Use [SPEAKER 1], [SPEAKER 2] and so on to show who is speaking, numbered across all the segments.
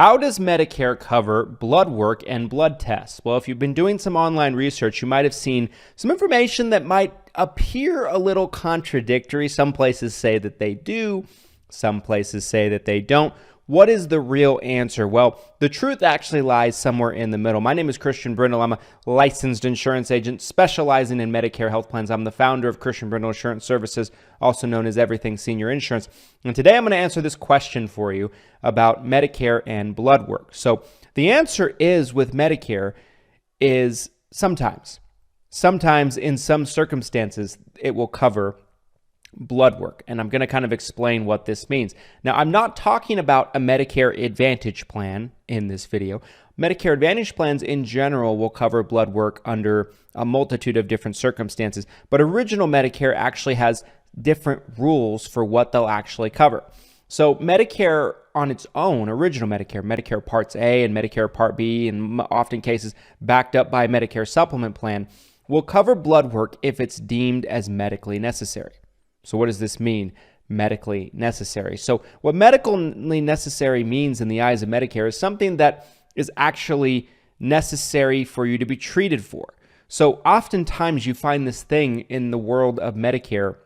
[SPEAKER 1] How does Medicare cover blood work and blood tests? Well, if you've been doing some online research, you might have seen some information that might appear a little contradictory. Some places say that they do, some places say that they don't. What is the real answer? Well, the truth actually lies somewhere in the middle. My name is Christian Brindle. I'm a licensed insurance agent specializing in Medicare health plans. I'm the founder of Brindle Insurance Services, also known as Everything Senior Insurance. And today I'm going to answer this question for you about Medicare and blood work. So the answer is with Medicare is sometimes. Sometimes in some circumstances it will cover blood work, and I'm going to kind of explain what this means. Now, I'm not talking about a Medicare Advantage plan in this video. Medicare Advantage plans in general will cover blood work under a multitude of different circumstances, but original Medicare actually has different rules for what they'll actually cover. So Medicare on its own, original Medicare, Medicare Parts A and Medicare Part B, and often cases backed up by a Medicare supplement plan, will cover blood work if it's deemed as medically necessary. So what does this mean, medically necessary? So what medically necessary means in the eyes of Medicare is something that is actually necessary for you to be treated for. So oftentimes you find this thing in the world of Medicare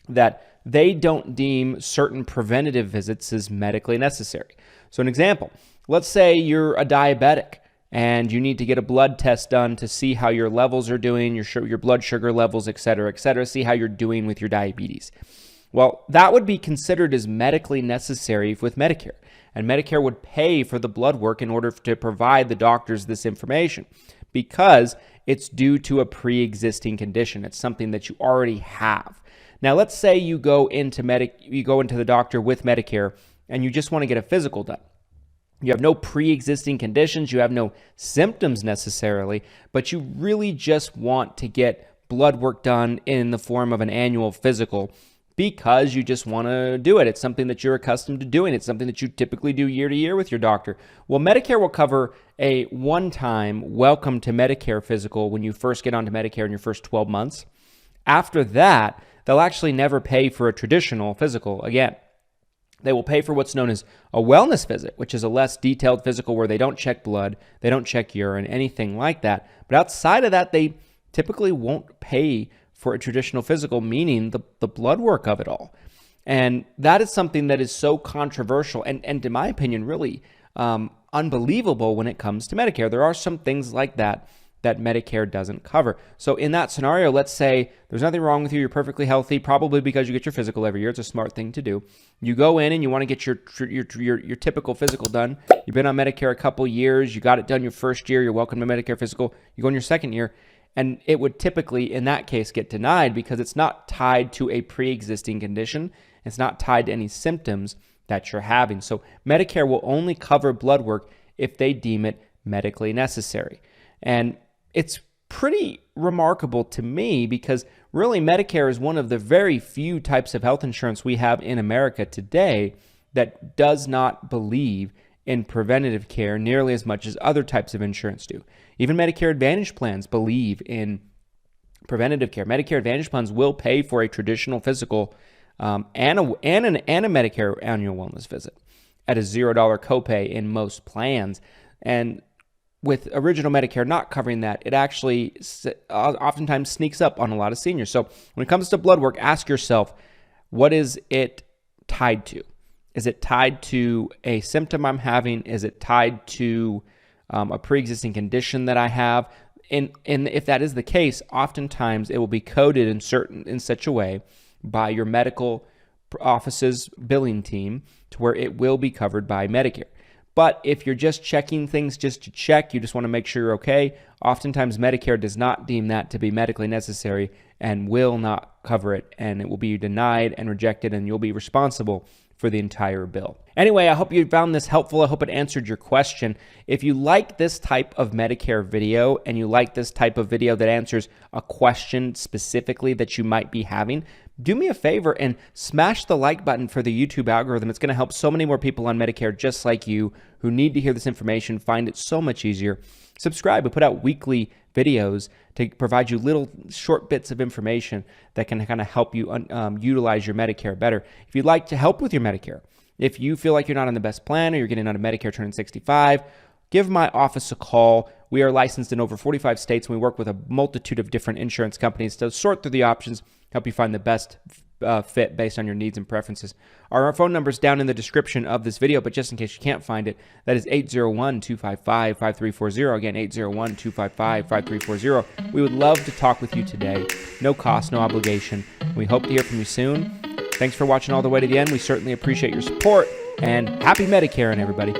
[SPEAKER 1] that they don't deem certain preventative visits as medically necessary. So an example, let's say you're a diabetic and you need to get a blood test done to see how your levels are doing, your blood sugar levels, et cetera, see how you're doing with your diabetes. Well, that would be considered as medically necessary with Medicare, and Medicare would pay for the blood work in order to provide the doctors this information because it's due to a pre-existing condition. It's something that you already have. Now, let's say you go into the doctor with Medicare and you just want to get a physical done. You have no pre-existing conditions, you have no symptoms necessarily, but you really just want to get blood work done in the form of an annual physical because you just want to do it. It's something that you're accustomed to doing. It's something that you typically do year to year with your doctor. Well, Medicare will cover a one-time welcome to Medicare physical when you first get onto Medicare in your first 12 months. After that, they'll actually never pay for a traditional physical again. They will pay for what's known as a wellness visit, which is a less detailed physical where they don't check blood, they don't check urine, anything like that. But outside of that, they typically won't pay for a traditional physical, meaning the blood work of it all. And that is something that is so controversial and in my opinion, really unbelievable when it comes to Medicare. There are some things like that Medicare doesn't cover. So in that scenario, let's say there's nothing wrong with you, you're perfectly healthy, probably because you get your physical every year. It's a smart thing to do. You go in and you want to get your typical physical done. You've been on Medicare a couple years, you got it done your first year, you're welcome to Medicare physical, you go in your second year, and it would typically, in that case, get denied because it's not tied to a pre-existing condition. It's not tied to any symptoms that you're having. So Medicare will only cover blood work if they deem it medically necessary. And it's pretty remarkable to me because really Medicare is one of the very few types of health insurance we have in America today that does not believe in preventative care nearly as much as other types of insurance do. Even Medicare Advantage plans believe in preventative care. Medicare Advantage plans will pay for a traditional physical and a Medicare annual wellness visit at a $0 copay in most plans. And with original Medicare not covering that, it actually oftentimes sneaks up on a lot of seniors. So when it comes to blood work, ask yourself, what is it tied to? Is it tied to a symptom I'm having? Is it tied to a pre-existing condition that I have? And if that is the case, oftentimes it will be coded in such a way by your medical office's billing team to where it will be covered by Medicare. But if you're just checking things just to check, you just want to make sure you're okay, oftentimes Medicare does not deem that to be medically necessary and will not cover it, and it will be denied and rejected, and you'll be responsible for the entire bill. Anyway, I hope you found this helpful. I hope it answered your question. If you like this type of Medicare video and you like this type of video that answers a question specifically that you might be having, do me a favor and smash the like button for the YouTube algorithm. It's going to help so many more people on Medicare just like you who need to hear this information find it so much easier. Subscribe. We put out weekly videos to provide you little short bits of information that can kind of help you utilize your Medicare better. If you'd like to help with your Medicare, If you feel like you're not on the best plan or you're getting out of Medicare turning 65, give my office a call. We are licensed in over 45 states, and we work with a multitude of different insurance companies to sort through the options, help you find the best fit based on your needs and preferences. Our phone number is down in the description of this video, but just in case you can't find it, that is 801-255-5340. Again, 801-255-5340. We would love to talk with you today. No cost, no obligation. We hope to hear from you soon. Thanks for watching all the way to the end. We certainly appreciate your support, and happy Medicare, everybody.